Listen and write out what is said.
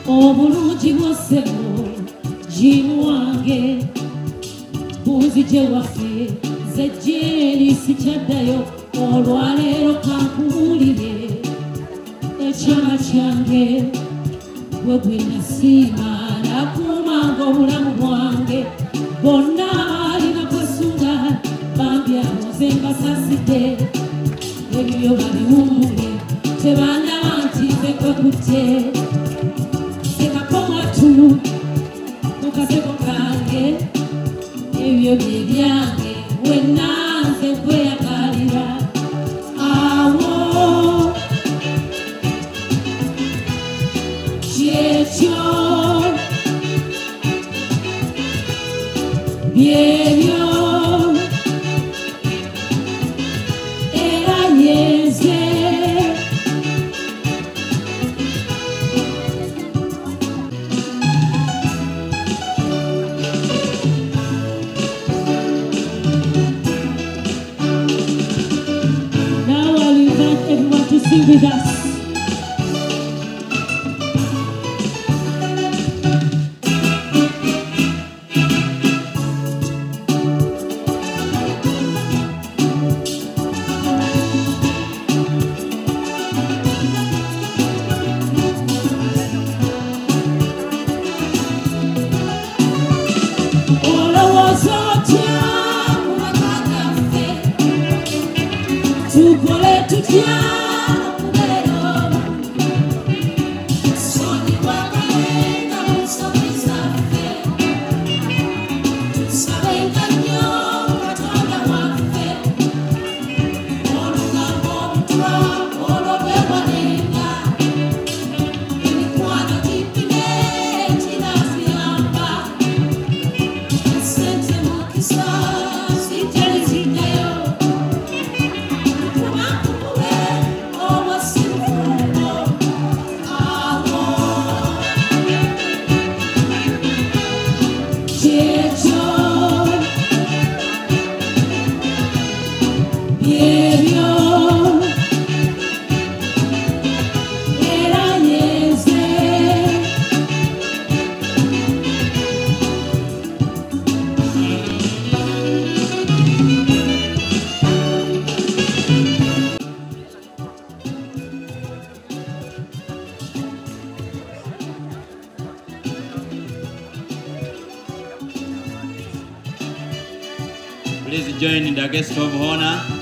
Obuluji wosebo jiwange buzi je wafe zejeri sichadayo olwalero kampulire ekyama kyange wegwe nasima nakumanga obulamu bwange bonna alina kwesunga bambi aboze mbasaside ebyo baliwumule tebandaba nti nze kwekutte sekapomatu mukaseko kange ebyo bye byange wenanze kweyagalira awo kyekyo byebyo era yenze sing with us. Please join in the guest of honor.